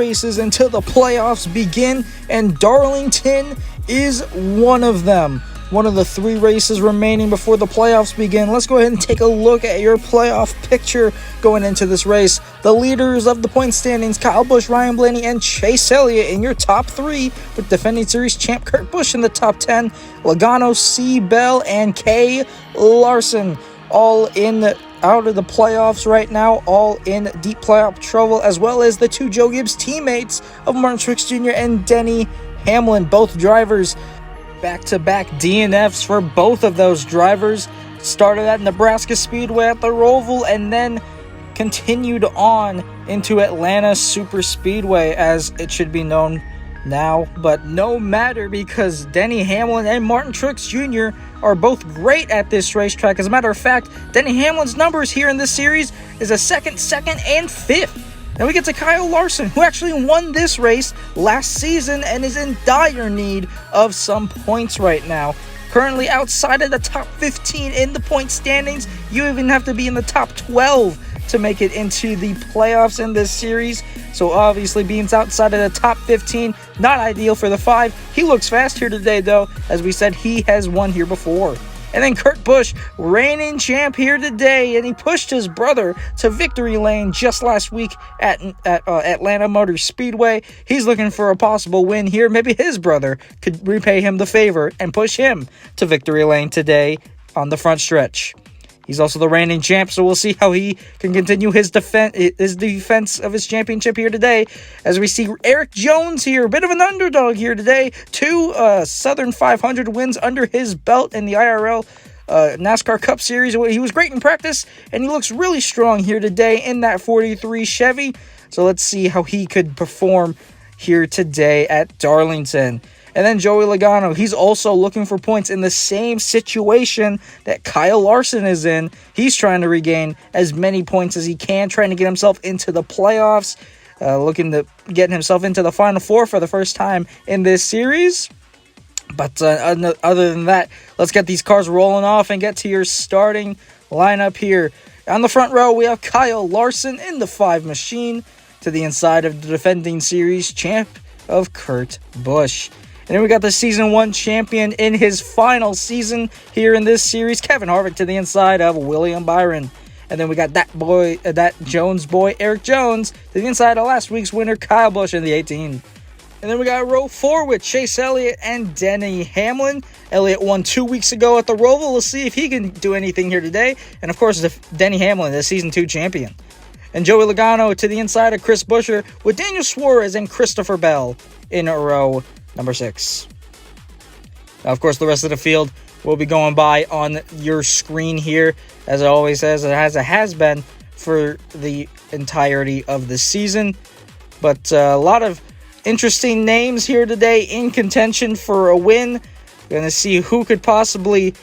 races until the playoffs begin, and Darlington is one of them. One of the 3 races remaining before the playoffs begin. Let's go ahead and take a look at your playoff picture going into this race. The leaders of the point standings, Kyle Busch, Ryan Blaney, and Chase Elliott in your top 3, with defending series champ Kurt Busch in the top 10, Logano, C. Bell, and Kay Larson all out of the playoffs right now, all in deep playoff trouble, as well as the 2 Joe Gibbs teammates of Martin Truex Jr. and Denny Hamlin, both drivers. Back-to-back DNFs for both of those drivers. Started at Nebraska Speedway at the Roval and then continued on into Atlanta Super Speedway, as it should be known now. But no matter, because Denny Hamlin and Martin Truex Jr. are both great at this racetrack. As a matter of fact, Denny Hamlin's numbers here in this series is a second, and 5th. Then we get to Kyle Larson, who actually won this race last season and is in dire need of some points right now. Currently outside of the top 15 in the point standings. You even have to be in the top 12 to make it into the playoffs in this series. So obviously being outside of the top 15, not ideal for the 5. He looks fast here today, though. As we said, he has won here before. And then Kurt Busch, reigning champ here today, and he pushed his brother to victory lane just last week at Atlanta Motor Speedway. He's looking for a possible win here. Maybe his brother could repay him the favor and push him to victory lane today on the front stretch. He's also the reigning champ, so we'll see how he can continue his defense of his championship here today. As we see Eric Jones here, a bit of an underdog here today. 2 Southern 500 wins under his belt in the IRL NASCAR Cup Series. He was great in practice, and he looks really strong here today in that 43 Chevy. So let's see how he could perform here today at Darlington. And then Joey Logano, he's also looking for points in the same situation that Kyle Larson is in. He's trying to regain as many points as he can, trying to get himself into the playoffs, looking to get himself into the Final Four for the first time in this series. But other than that, let's get these cars rolling off and get to your starting lineup here. On the front row, we have Kyle Larson in the 5 machine, to the inside of the defending series champ of Kurt Busch. And then we got the Season 1 champion in his final season here in this series, Kevin Harvick, to the inside of William Byron. And then we got that Jones boy, Eric Jones, to the inside of last week's winner, Kyle Busch, in the 18. And then we got row 4 with Chase Elliott and Denny Hamlin. Elliott won 2 weeks ago at the Roval. We'll see if he can do anything here today. And of course, Denny Hamlin, the Season 2 champion. And Joey Logano to the inside of Chris Buescher, with Daniel Suarez and Christopher Bell in row number 6. Now, of course, the rest of the field will be going by on your screen here, as it always says, as it has been for the entirety of the season. But a lot of interesting names here today in contention for a win. We're going to see who could possibly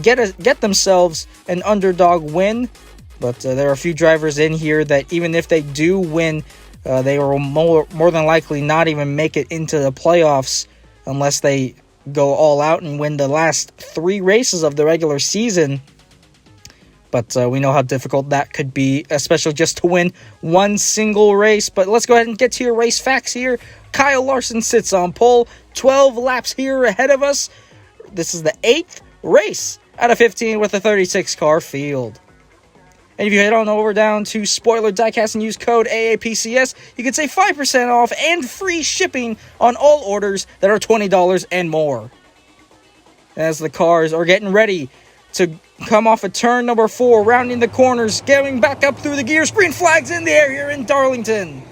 get themselves an underdog win. But there are a few drivers in here that even if they do win, they will more than likely not even make it into the playoffs unless they go all out and win the last 3 races of the regular season. But we know how difficult that could be, especially just to win one single race. But let's go ahead and get to your race facts here. Kyle Larson sits on pole, 12 laps here ahead of us. This is the 8th race out of 15 with a 36-car field. And if you head on over down to Spoiler Diecast and use code AAPCS, you can save 5% off and free shipping on all orders that are $20 and more. As the cars are getting ready to come off of turn number 4, rounding the corners, going back up through the gears, green flags in the air here in Darlington.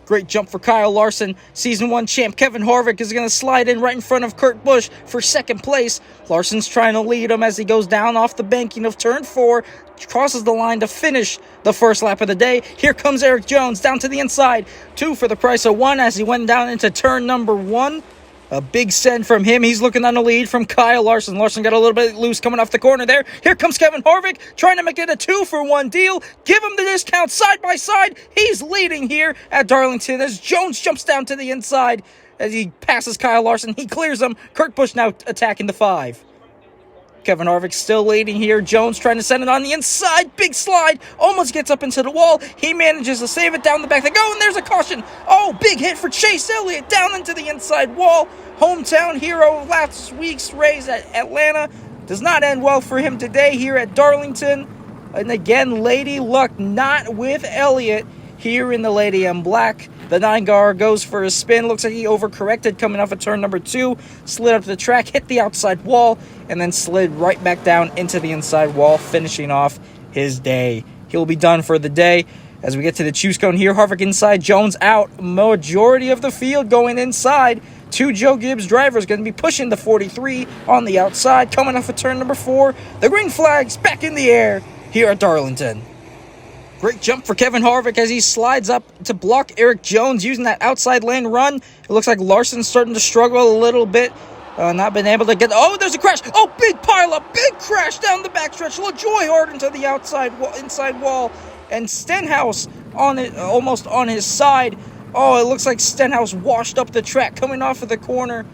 Great jump for Kyle Larson. Season 1 champ Kevin Harvick is going to slide in right in front of Kurt Busch for second place. Larson's trying to lead him as he goes down off the banking of turn 4, crosses the line to finish the first lap of the day. Here comes Eric Jones down to the inside. 2 for the price of 1 as he went down into turn number 1. A big send from him. He's looking on the lead from Kyle Larson. Larson got a little bit loose coming off the corner there. Here comes Kevin Harvick trying to make it a 2-for-1 deal. Give him the discount side by side. He's leading here at Darlington as Jones jumps down to the inside as he passes Kyle Larson. He clears him. Kurt Busch now attacking the 5. Kevin Harvick still leading here. Jones trying to send it on the inside. Big slide. Almost gets up into the wall. He manages to save it down the back. They go, and there's a caution. Oh, big hit for Chase Elliott down into the inside wall. Hometown hero of last week's race at Atlanta. Does not end well for him today here at Darlington. And again, Lady Luck not with Elliott here in the Lady M Black. The 9-car goes for a spin. Looks like he overcorrected coming off of turn number 2. Slid up the track, hit the outside wall, and then slid right back down into the inside wall, finishing off his day. He'll be done for the day. As we get to the choose cone here, Harvick inside, Jones out. Majority of the field going inside. 2 Joe Gibbs drivers going to be pushing the 43 on the outside. Coming off of turn number 4. The green flag's back in the air here at Darlington. Great jump for Kevin Harvick as he slides up to block Eric Jones using that outside lane run. It looks like Larson's starting to struggle a little bit. Not been able to get... Oh, there's a crash. Oh, big pileup. Big crash down the backstretch. LaJoy hard into the inside wall. And Stenhouse on it, almost on his side. Oh, it looks like Stenhouse washed up the track coming off of the corner.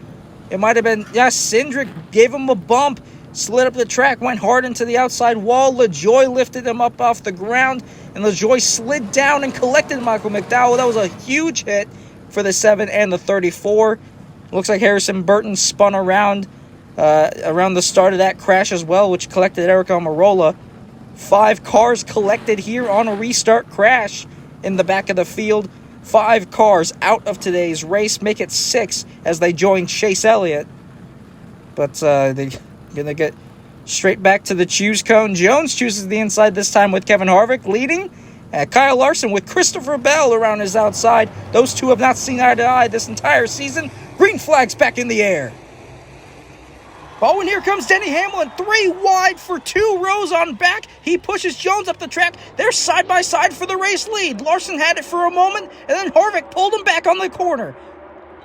It might have been... Yeah, Cindric gave him a bump. Slid up the track, went hard into the outside wall. LaJoy lifted him up off the ground, and LaJoy slid down and collected Michael McDowell. That was a huge hit for the 7 and the 34. Looks like Harrison Burton spun around the start of that crash as well, which collected Eric Almirola. 5 cars collected here on a restart crash in the back of the field. 5 cars out of today's race, make it 6 as they join Chase Elliott. But they're going to get straight back to the choose cone. Jones chooses the inside this time with Kevin Harvick leading. Kyle Larson with Christopher Bell around his outside. Those two have not seen eye to eye this entire season. Green flag's back in the air. Oh, and here comes Denny Hamlin. 3 wide for 2 rows on back. He pushes Jones up the track. They're side by side for the race lead. Larson had it for a moment, and then Harvick pulled him back on the corner.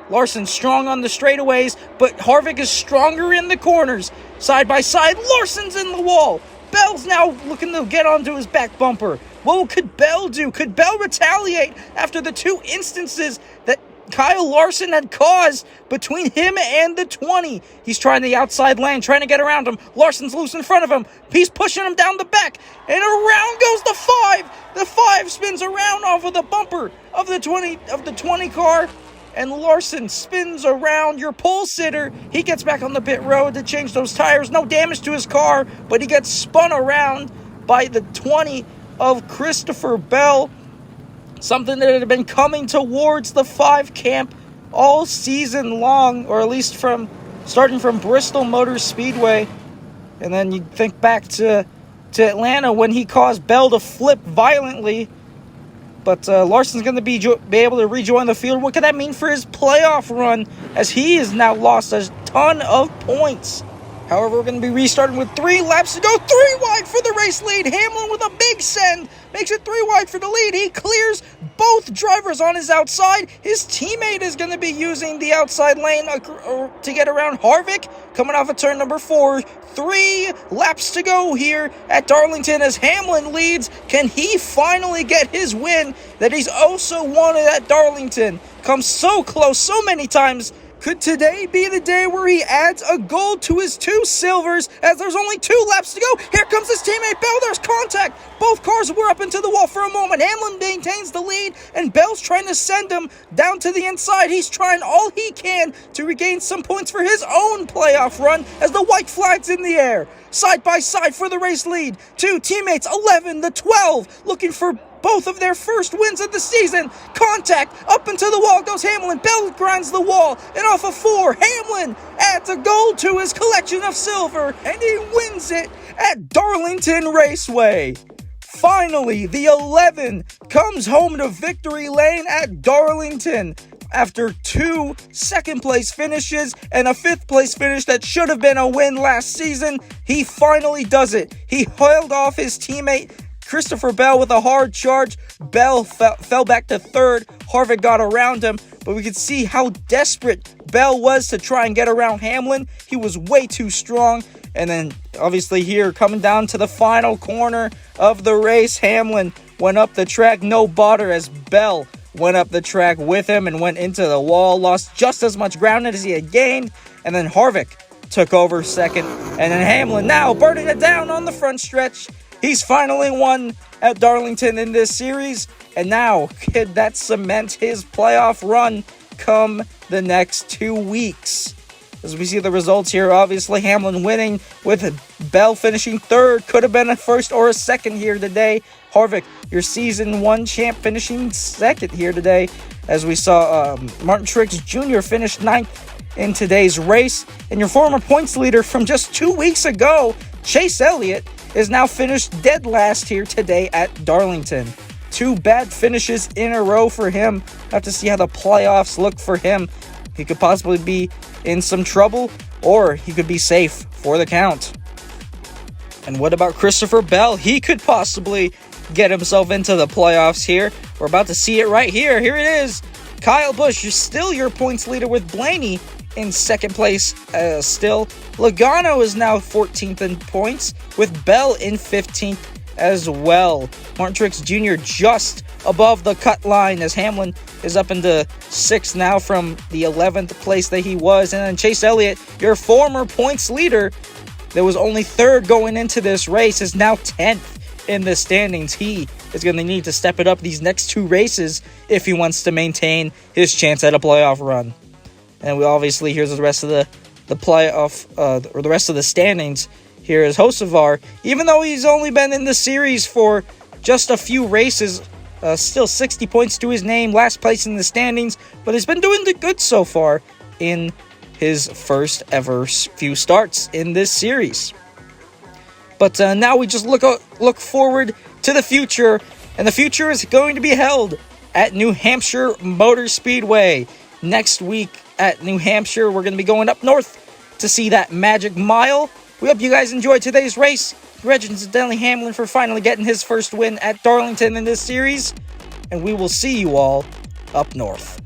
Larson strong on the straightaways, but Harvick is stronger in the corners. Side by side, Larson's in the wall. Bell's now looking to get onto his back bumper. What could Bell do? Could Bell retaliate after the 2 instances that Kyle Larson had caused between him and the 20? He's trying the outside lane, trying to get around him. Larson's loose in front of him. He's pushing him down the back, and around goes the 5. The 5 spins around off of the bumper of the 20 car. And Larson spins around your pole sitter. He gets back on the pit road to change those tires. No damage to his car, but he gets spun around by the 20 of Christopher Bell. Something that had been coming towards the 5 camp all season long, or at least starting from Bristol Motor Speedway. And then you think back to Atlanta when he caused Bell to flip violently. But Larson's going to be able to rejoin the field. What could that mean for his playoff run, as he has now lost a ton of points? However, we're going to be restarting with 3 laps to go. 3 wide for the race lead. Hamlin with a big send makes it 3 wide for the lead. He clears both drivers on his outside. His teammate is going to be using the outside lane to get around Harvick, coming off of turn number 4. 3 laps to go here at Darlington as Hamlin leads. Can he finally get his win that he's also wanted at Darlington? Comes so close so many times. Could today be the day where he adds a gold to his 2 silvers, as there's only 2 laps to go? Here comes his teammate Bell. There's contact. Both cars were up into the wall for a moment. Hamlin maintains the lead, and Bell's trying to send him down to the inside. He's trying all he can to regain some points for his own playoff run as the white flag's in the air. Side by side for the race lead. 2 teammates, 11, the 12, looking for both of their first wins of the season. Contact, up into the wall goes Hamlin. Bell grinds the wall, and off of 4, Hamlin adds a gold to his collection of silver, and he wins it at Darlington Raceway. Finally, the 11 comes home to victory lane at Darlington. After 2 second-place finishes and a 5th-place finish that should have been a win last season, he finally does it. He held off his teammate Christopher Bell with a hard charge. Bell fell back to 3rd. Harvick got around him, but we could see how desperate Bell was to try and get around Hamlin. He was way too strong. And then, obviously here, coming down to the final corner of the race, Hamlin went up the track, no bother, as Bell went up the track with him and went into the wall, lost just as much ground as he had gained. And then Harvick took over second. And then Hamlin now burning it down on the front stretch. He's finally won at Darlington in this series. And now, could that cement his playoff run come the next 2 weeks? As we see the results here, obviously Hamlin winning with Bell finishing third. Could have been a first or a second here today. Harvick, your season 1 champ, finishing second here today. As we saw Martin Truex Jr. finish 9th in today's race. And your former points leader from just 2 weeks ago, Chase Elliott, is now finished dead last here today at Darlington. 2 bad finishes in a row for him. Have to see how the playoffs look for him. He could possibly be in some trouble, or he could be safe for the count. And what about Christopher Bell? He could possibly get himself into the playoffs here. We're about to see it right here. Here it is. Kyle Busch, you're still your points leader with Blaney in second place still. Logano is now 14th in points with Bell in 15th as well. Martin Truex Jr. just above the cut line as Hamlin is up into 6th now from the 11th place that he was. And then Chase Elliott, your former points leader that was only 3rd going into this race, is now 10th in the standings. He is going to need to step it up these next 2 races if he wants to maintain his chance at a playoff run. And we obviously, here's the rest of the playoff, or the rest of the standings. Here is Hocevar. Even though he's only been in the series for just a few races, still 60 points to his name, last place in the standings, but he's been doing good so far in his first ever few starts in this series. But now we just look forward to the future, and the future is going to be held at New Hampshire Motor Speedway. Next week at New Hampshire, we're going to be going up north to see that Magic Mile. We hope you guys enjoyed today's race. Congratulations to Denny Hamlin for finally getting his first win at Darlington in this series, and we will see you all up north.